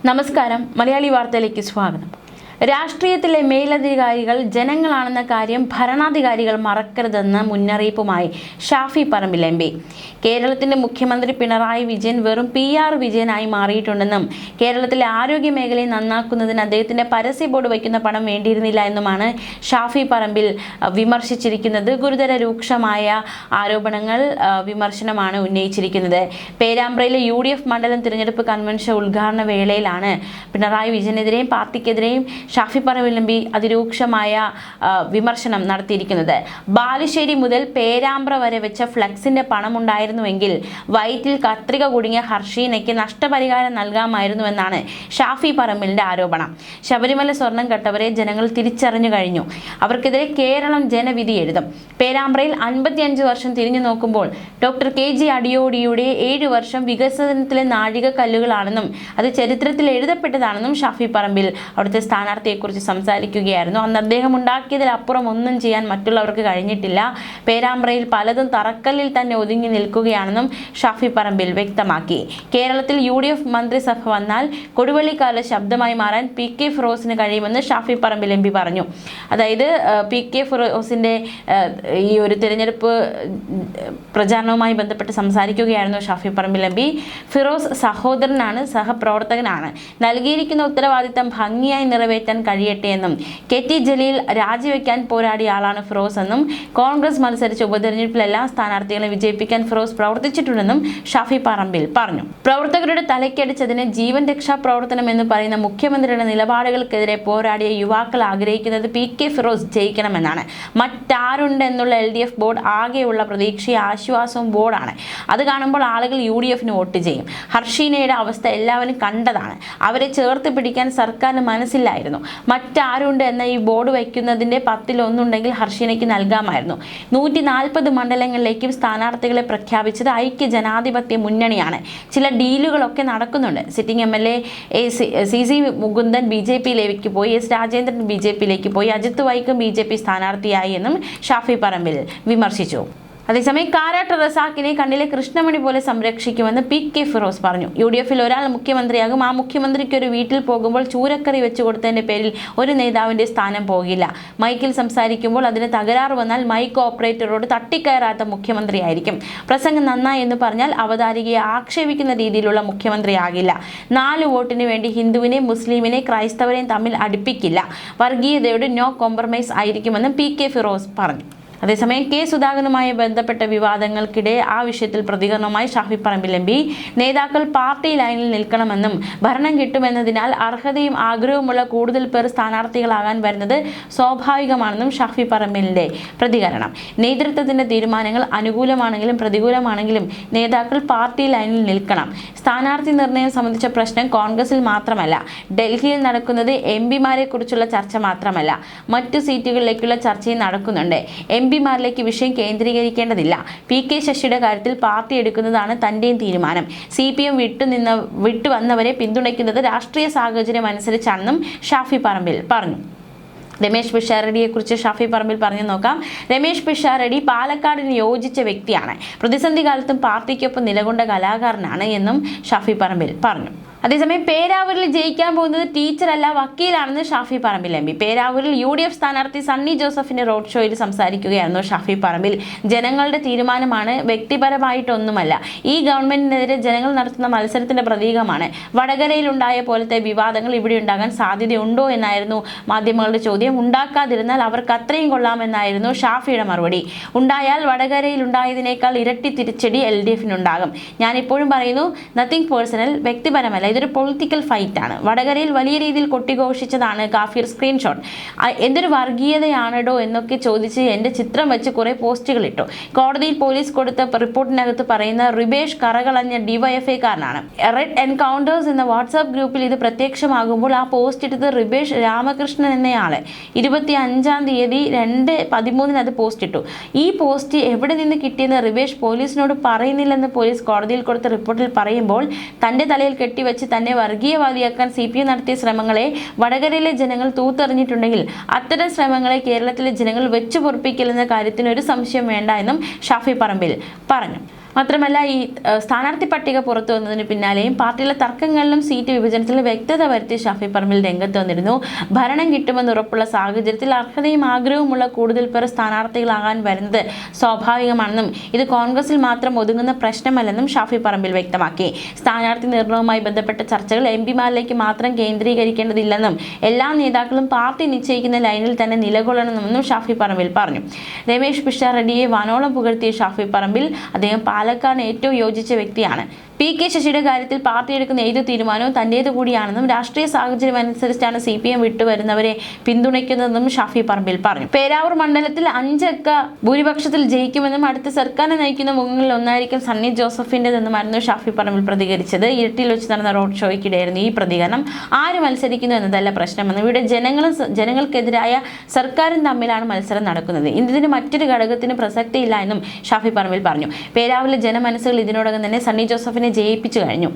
നമസ്കാരം, മലയാളി വാർത്തയിലേക്ക് സ്വാഗതം. രാഷ്ട്രീയത്തിലെ മേലധികാരികൾ ജനങ്ങളാണെന്ന കാര്യം ഭരണാധികാരികൾ മറക്കരുതെന്ന മുന്നറിയിപ്പുമായി ഷാഫി പറമ്പിൽ എം പി. കേരളത്തിന്റെ മുഖ്യമന്ത്രി പിണറായി വിജയൻ വെറും PR വിജയനായി മാറിയിട്ടുണ്ടെന്നും കേരളത്തിലെ ആരോഗ്യ മേഖലയെ നന്നാക്കുന്നതിന് അദ്ദേഹത്തിന്റെ പരസ്യ ബോർഡ് വയ്ക്കുന്ന പണം വേണ്ടിയിരുന്നില്ല എന്നുമാണ് ഷാഫി പറമ്പിൽ വിമർശിച്ചിരിക്കുന്നത്. ഗുരുതര രൂക്ഷമായ ആരോപണങ്ങൾ വിമർശനമാണ് ഉന്നയിച്ചിരിക്കുന്നത്. പേരാമ്പ്രയിലെ UDF മണ്ഡലം തിരഞ്ഞെടുപ്പ് കൺവെൻഷൻ ഉദ്ഘാടന വേളയിലാണ് പിണറായി വിജയനെതിരെയും പാർട്ടിക്കെതിരെയും ഷാഫി പറമ്പിൽ എം പി അതിരൂക്ഷമായ വിമർശനം നടത്തിയിരിക്കുന്നത്. ബാലുശ്ശേരി മുതൽ പേരാമ്പ്ര വരെ വെച്ച ഫ്ലക്സിന്റെ പണം ഉണ്ടായിരുന്നുവെങ്കിൽ വയറ്റിൽ കത്രിക കുടുങ്ങിയ ഹർഷീനയ്ക്ക് നഷ്ടപരിഹാരം നൽകാമായിരുന്നുവെന്നാണ് ഷാഫി പറമ്പിലിന്റെ ആരോപണം. ശബരിമല സ്വർണം കെട്ടവരെ ജനങ്ങൾ തിരിച്ചറിഞ്ഞു കഴിഞ്ഞു. അവർക്കെതിരെ കേരളം ജനവിധി എഴുതും. പേരാമ്പ്രയിൽ 55 വർഷം തിരിഞ്ഞു നോക്കുമ്പോൾ ഡോക്ടർ KG അടിയോടിയുടെ 7 വർഷം വികസനത്തിലെ നാഴികക്കല്ലുകളാണെന്നും അത് ചരിത്രത്തിൽ എഴുതപ്പെട്ടതാണെന്നും ഷാഫി പറമ്പിൽ അവിടുത്തെ സ്ഥാനാർത്ഥിയെക്കുറിച്ച് സംസാരിക്കുകയായിരുന്നു. അന്ന് അദ്ദേഹം ഉണ്ടാക്കിയതിലപ്പുറം ഒന്നും ചെയ്യാൻ മറ്റുള്ളവർക്ക് കഴിഞ്ഞിട്ടില്ല. പേരാമ്പ്രയിൽ പലതും തറക്കല്ലിൽ തന്നെ ഒതുങ്ങി നിൽക്കുകയാണെന്നും ഷാഫി പറമ്പിൽ വ്യക്തമാക്കി. കേരളത്തിൽ UDF മന്ത്രിസഭ വന്നാൽ കൊടുവള്ളിക്കാരുടെ ശബ്ദമായി മാറാൻ PK ഫിറോസിന് കഴിയുമെന്ന് ഷാഫി പറമ്പിൽ എം പി പറഞ്ഞു. അതായത് PK ഫിറോസിന്റെ ഈ ഒരു തിരഞ്ഞെടുപ്പ് പ്രചാരണവുമായി ബന്ധപ്പെട്ട് സംസാരിക്കുകയായിരുന്നു ഷാഫി പറമ്പിൽ എം പി. ഫിറോസ് സഹോദരനാണ്, സഹപ്രവർത്തകനാണ്. നൽകിയിരിക്കുന്ന ഉത്തരവാദിത്തം ഭംഗിയായി നിറവേറ്റാൻ കഴിയട്ടെ എന്നും KT ജലീൽ രാജിവെക്കാൻ പോരാടിയ ആളാണ് ഫിറോസ് എന്നും കോൺഗ്രസ് മത്സരിച്ച ഉപതെരഞ്ഞെടുപ്പിലെല്ലാം സ്ഥാനാർത്ഥികളെ വിജയിപ്പിക്കാൻ ഫിറോസ് പ്രവർത്തിച്ചിട്ടുണ്ടെന്നും ഷാഫി പറമ്പിൽ പറഞ്ഞു. പ്രവർത്തകരുടെ തലയ്ക്കടിച്ചതിന് ജീവൻ രക്ഷാ പ്രവർത്തനം എന്ന് പറയുന്ന മുഖ്യമന്ത്രിയുടെ നിലപാടുകൾക്കെതിരെ പോരാടിയ യുവാക്കൾ ആഗ്രഹിക്കുന്നത് PK ഫിറോസ് ജയിക്കണമെന്നാണ്. മറ്റാരുണ്ട് എന്നുള്ള LDF ബോർഡ് ആകെയുള്ള പ്രതീക്ഷയും ആശ്വാസവും ബോർഡാണ്. അത് കാണുമ്പോൾ ആളുകൾ UDFന് വോട്ട് ചെയ്യും. ഹർഷീനയുടെ അവസ്ഥ എല്ലാവരും കണ്ടതാണ്. അവരെ ചേർത്ത് പിടിക്കാൻ സർക്കാരിന് മനസ്സിലായിരുന്നു. മറ്റാരുണ്ട് എന്ന ഈ ബോർഡ് വയ്ക്കുന്നതിൻ്റെ 10-1 ഹർഷീനയ്ക്ക് നൽകാമായിരുന്നു. 140 മണ്ഡലങ്ങളിലേക്കും സ്ഥാനാർത്ഥികളെ പ്രഖ്യാപിച്ചത് ഐക്യ ജനാധിപത്യ മുന്നണിയാണ്. ചില ഡീലുകളൊക്കെ നടക്കുന്നുണ്ട്. സിറ്റിംഗ് MLA CC മുകുന്ദൻ BJPയിലേക്ക് പോയി, S രാജേന്ദ്രൻ BJPയിലേക്ക് പോയി, അജിത് വൈക്കം BJP സ്ഥാനാർത്ഥിയായി എന്നും ഷാഫി പറമ്പിൽ വിമർശിച്ചു. അതേസമയം കാരാട്ട് റസാക്കിനെ കണ്ണിലെ കൃഷ്ണമണി പോലെ സംരക്ഷിക്കുമെന്ന് PK ഫിറോസ് പറഞ്ഞു. UDFൽ ഒരാൾ മുഖ്യമന്ത്രിയാകും. ആ മുഖ്യമന്ത്രിക്ക് ഒരു വീട്ടിൽ പോകുമ്പോൾ ചൂരക്കറി വെച്ചു കൊടുത്തതിന്റെ പേരിൽ ഒരു നേതാവിന്റെ സ്ഥാനം പോകില്ല. മൈക്കിൽ സംസാരിക്കുമ്പോൾ അതിന് തകരാറ് വന്നാൽ മൈക്ക് ഓപ്പറേറ്ററോട് തട്ടിക്കയറാത്ത മുഖ്യമന്ത്രിയായിരിക്കും. പ്രസംഗം നന്നായി എന്ന് പറഞ്ഞാൽ അവതാരികയെ ആക്ഷേപിക്കുന്ന രീതിയിലുള്ള മുഖ്യമന്ത്രിയാകില്ല. 4 വോട്ടിന് വേണ്ടി ഹിന്ദുവിനെ, മുസ്ലിമിനെ, ക്രൈസ്തവരെയും തമ്മിൽ അടുപ്പിക്കില്ല. വർഗീയതയോട് നോ കോംപ്രമൈസ് ആയിരിക്കുമെന്ന് PK ഫിറോസ് പറഞ്ഞു. അതേസമയം സുധാകരനുമായി ബന്ധപ്പെട്ട വിവാദങ്ങൾക്കിടെ ആ വിഷയത്തിൽ പ്രതികരണവുമായി ഷാഫി പറമ്പിൽ എം പി. നേതാക്കൾ പാർട്ടി ലൈനിൽ നിൽക്കണമെന്നും ഭരണം കിട്ടുമെന്നതിനാൽ അർഹതയും ആഗ്രഹവുമുള്ള കൂടുതൽ പേർ സ്ഥാനാർത്ഥികളാകാൻ വരുന്നത് സ്വാഭാവികമാണെന്നും ഷാഫി പറമ്പിലിന്റെ പ്രതികരണം. നേതൃത്വത്തിന്റെ തീരുമാനങ്ങൾ അനുകൂലമാണെങ്കിലും പ്രതികൂലമാണെങ്കിലും നേതാക്കൾ പാർട്ടി ലൈനിൽ നിൽക്കണം. സ്ഥാനാർത്ഥി നിർണയം സംബന്ധിച്ച പ്രശ്നം കോൺഗ്രസിൽ മാത്രമല്ല, ഡൽഹിയിൽ നടക്കുന്നത് MP-മാരെ കുറിച്ചുള്ള ചർച്ച മാത്രമല്ല, മറ്റു സീറ്റുകളിലേക്കുള്ള ചർച്ചയും നടക്കുന്നുണ്ട്. MP-മാരിലേക്ക് വിഷയം കേന്ദ്രീകരിക്കേണ്ടതില്ല. PK ശശിയുടെ കാര്യത്തിൽ പാർട്ടി എടുക്കുന്നതാണ് തന്റെയും തീരുമാനം. CPM വിട്ടുവന്നവരെ പിന്തുണയ്ക്കുന്നത് രാഷ്ട്രീയ സാഹചര്യം അനുസരിച്ചാണെന്നും ഷാഫി പറമ്പിൽ പറഞ്ഞു. രമേശ് പിഷാരടിയെ കുറിച്ച് ഷാഫി പറമ്പിൽ പറഞ്ഞു നോക്കാം. രമേശ് പിഷാരടി പാലക്കാടിന് യോജിച്ച വ്യക്തിയാണ്. പ്രതിസന്ധി കാലത്തും പാർട്ടിക്കൊപ്പം നിലകൊണ്ട കലാകാരനാണ് എന്നും ഷാഫി പറമ്പിൽ പറഞ്ഞു. അതേസമയം പേരാവൂരിൽ ജയിക്കാൻ പോകുന്നത് ടീച്ചറല്ല, വക്കീലാണെന്ന് Shafi Parambil M P. പേരാവൂരിൽ UDF സ്ഥാനാർത്ഥി സണ്ണി ജോസഫിന്റെ റോഡ് ഷോയിൽ സംസാരിക്കുകയായിരുന്നു ഷാഫി പറമ്പിൽ. ജനങ്ങളുടെ തീരുമാനമാണ്, വ്യക്തിപരമായിട്ടൊന്നുമല്ല. ഈ ഗവൺമെന്റിനെതിരെ ജനങ്ങൾ നടത്തുന്ന മത്സരത്തിന്റെ പ്രതീകമാണ്. വടകരയിലുണ്ടായ പോലത്തെ വിവാദങ്ങൾ ഇവിടെ ഉണ്ടാകാൻ സാധ്യതയുണ്ടോ എന്നായിരുന്നു മാധ്യമങ്ങളുടെ ചോദ്യം. ഉണ്ടാക്കാതിരുന്നാൽ അവർക്ക് അത്രയും കൊള്ളാമെന്നായിരുന്നു ഷാഫിയുടെ മറുപടി. ഉണ്ടായാൽ വടകരയിൽ ഉണ്ടായതിനേക്കാൾ ഇരട്ടി തിരിച്ചടി LDFനുണ്ടാകും. ഞാനിപ്പോഴും പറയുന്നു, നത്തിങ് പേഴ്സണൽ, വ്യക്തിപരമല്ല, ഇതൊരു പൊളിറ്റിക്കൽ ഫൈറ്റാണ്. വടകരയിൽ വലിയ രീതിയിൽ കൊട്ടിഘോഷിച്ചതാണ് കാഫിർ. സ്ക്രീൻഷോട്ട്. എന്തൊരു വർഗീയതയാണോ എന്നൊക്കെ ചോദിച്ച് എൻ്റെ ചിത്രം വെച്ച് കുറേ പോസ്റ്റുകൾ ഇട്ടു. കോടതിയിൽ പോലീസ് കൊടുത്ത റിപ്പോർട്ടിനകത്ത് പറയുന്ന റിബേഷ് കറകളഞ്ഞ DYFIക്കാരനാണ്. റെഡ് എൻകൗണ്ടേഴ്സ് എന്ന വാട്സാപ്പ് ഗ്രൂപ്പിൽ ഇത് പ്രത്യക്ഷമാകുമ്പോൾ ആ പോസ്റ്റ് ഇട്ടത് റിബേഷ് രാമകൃഷ്ണൻ എന്നയാള് 25-ാം തീയതി 2:13 അത് പോസ്റ്റ് ഇട്ടു. ഈ പോസ്റ്റ് എവിടെ നിന്ന് കിട്ടിയെന്ന് റിബേഷ് പോലീസിനോട് പറയുന്നില്ലെന്ന് പോലീസ് കോടതിയിൽ കൊടുത്ത റിപ്പോർട്ടിൽ പറയുമ്പോൾ തൻ്റെ തലയിൽ കെട്ടിവെച്ച് തന്നെ വർഗീയവാദിയാക്കാൻ CPM നടത്തിയ ശ്രമങ്ങളെ വടകരയിലെ ജനങ്ങൾ തൂത്തെറിഞ്ഞിട്ടുണ്ടെങ്കിൽ അത്തരം ശ്രമങ്ങളെ കേരളത്തിലെ ജനങ്ങൾ വെച്ചു പൊറുപ്പിക്കില്ലെന്ന കാര്യത്തിന് ഒരു സംശയം വേണ്ട എന്നും ഷാഫി പറമ്പിൽ പറഞ്ഞു. മാത്രമല്ല ഈ സ്ഥാനാർത്ഥി പട്ടിക പുറത്തു വന്നതിന് പിന്നാലെയും പാർട്ടിയിലെ തർക്കങ്ങളിലും സീറ്റ് വിഭജനത്തിലും വ്യക്തത വരുത്തി ഷാഫി പറമ്പിൽ രംഗത്ത് വന്നിരുന്നു. ഭരണം കിട്ടുമെന്ന് ഉറപ്പുള്ള സാഹചര്യത്തിൽ അർഹതയും ആഗ്രഹവുമുള്ള കൂടുതൽ പേർ സ്ഥാനാർത്ഥികളാകാൻ വരുന്നത് സ്വാഭാവികമാണെന്നും ഇത് കോൺഗ്രസിൽ മാത്രം ഒതുങ്ങുന്ന പ്രശ്നമല്ലെന്നും ഷാഫി പറമ്പിൽ വ്യക്തമാക്കി. സ്ഥാനാർത്ഥി നിർണയവുമായി ബന്ധപ്പെട്ട ചർച്ചകൾ എംപിമാരിലേക്ക് മാത്രം കേന്ദ്രീകരിക്കേണ്ടതില്ലെന്നും എല്ലാ നേതാക്കളും പാർട്ടി നിശ്ചയിക്കുന്ന ലൈനിൽ തന്നെ നിലകൊള്ളണമെന്നും ഷാഫി പറമ്പിൽ പറഞ്ഞു. രമേശ് പിഷാരടിയെ വാനോളം പുകഴ്ത്തിയ ഷാഫി പറമ്പിൽ അദ്ദേഹം പാലക്കാടിന് ഏറ്റവും യോജിച്ച വ്യക്തിയാണ്. PK ശശിയുടെ കാര്യത്തിൽ പാർട്ടി എടുക്കുന്ന ഏത് തീരുമാനവും തന്റേത് കൂടിയാണെന്നും രാഷ്ട്രീയ സാഹചര്യം അനുസരിച്ചാണ് CPM വിട്ടുവരുന്നവരെ പിന്തുണയ്ക്കുന്നതെന്നും ഷാഫി പറമ്പിൽ പറഞ്ഞു. പേരാവൂർ മണ്ഡലത്തിൽ 5 അക്ക ഭൂരിപക്ഷത്തിൽ ജയിക്കുമെന്നും അടുത്ത സർക്കാരിനെ നയിക്കുന്ന മുഖങ്ങളിൽ ഒന്നായിരിക്കും സണ്ണി ജോസഫിൻ്റെതെന്നുമായിരുന്നു ഷാഫി പറമ്പിൽ പ്രതികരിച്ചത്. ഇരട്ടിയിൽ വെച്ച് നടന്ന റോഡ് ഷോയ്ക്കിടെയായിരുന്നു ഈ പ്രതികരണം. ആര് മത്സരിക്കുന്നു എന്നതല്ല പ്രശ്നമെന്നും ഇവിടെ ജനങ്ങൾക്കെതിരായ സർക്കാരും തമ്മിലാണ് മത്സരം നടക്കുന്നത്. ഇതിന് മറ്റൊരു ഘടകത്തിന് പ്രസക്തിയില്ല എന്നും ഷാഫി പറമ്പിൽ പറഞ്ഞു. പേരാവൂരിലെ ജനമനസ്സുകൾ ഇതിനോടകം തന്നെ സണ്ണി ജോസഫിനെ ജയിപ്പിച്ചു കഴിഞ്ഞു.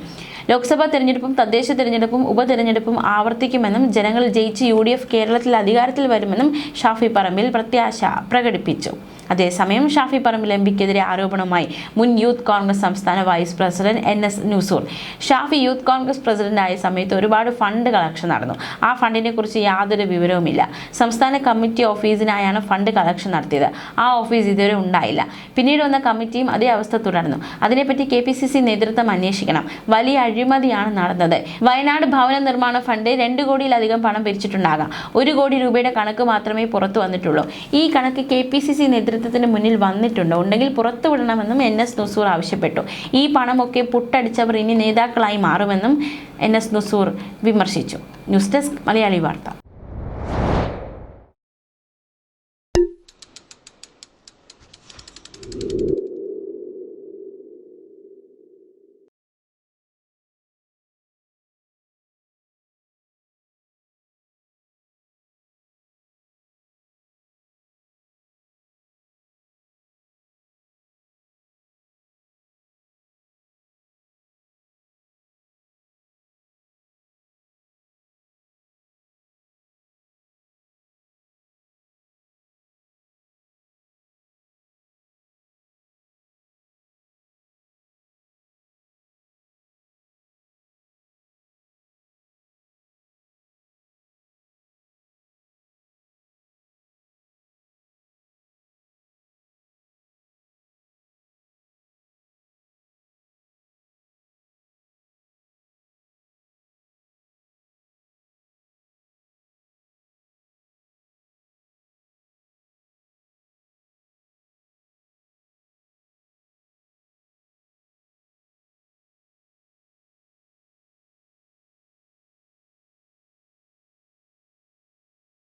ലോക്സഭാ തെരഞ്ഞെടുപ്പും തദ്ദേശ തെരഞ്ഞെടുപ്പും ഉപതെരഞ്ഞെടുപ്പും ആവർത്തിക്കുമെന്നും ജനങ്ങൾ ജയിച്ച് UDF കേരളത്തിൽ അധികാരത്തിൽ വരുമെന്നും ഷാഫി പറമ്പിൽ പ്രത്യാശ പ്രകടിപ്പിച്ചു. അതേസമയം ഷാഫി പറമ്പിൽ MPക്കെതിരെ ആരോപണവുമായി മുൻ യൂത്ത് കോൺഗ്രസ് സംസ്ഥാന vice president NS Nusoor. Shafi Youth Congress പ്രസിഡന്റായ സമയത്ത് ഒരുപാട് ഫണ്ട് കളക്ഷൻ നടന്നു. ആ ഫണ്ടിനെ കുറിച്ച് യാതൊരു വിവരവുമില്ല. സംസ്ഥാന കമ്മിറ്റി ഓഫീസിനായാണ് ഫണ്ട് കളക്ഷൻ നടത്തിയത്. ആ ഓഫീസ് ഇതുവരെ ഉണ്ടായില്ല. പിന്നീട് വന്ന കമ്മിറ്റിയും അതേ അവസ്ഥ തുടർന്നു. അതിനെപ്പറ്റി KPCC നേതൃത്വം അന്വേഷിക്കണം. വലിയ അഴിമതിയാണ് നടന്നത്. വയനാട് ഭവന നിർമ്മാണ ഫണ്ട് 2 കോടിയിലധികം പണം പിരിച്ചിട്ടുണ്ടാകാം. 1 കോടി രൂപയുടെ കണക്ക് മാത്രമേ പുറത്തു വന്നിട്ടുള്ളൂ. ഈ കണക്ക് KPCC നേതൃത്വത്തിന് മുന്നിൽ വന്നിട്ടുണ്ടോ? ഉണ്ടെങ്കിൽ പുറത്തുവിടണമെന്നും NS നൂസൂർ ആവശ്യപ്പെട്ടു. ഈ പണമൊക്കെ പുട്ടടിച്ചവർ ഇനി നേതാക്കളായി മാറുമെന്നും NS നൂസൂർ വിമർശിച്ചു. ന്യൂസ് ഡെസ്ക് മലയാളി വാർത്ത.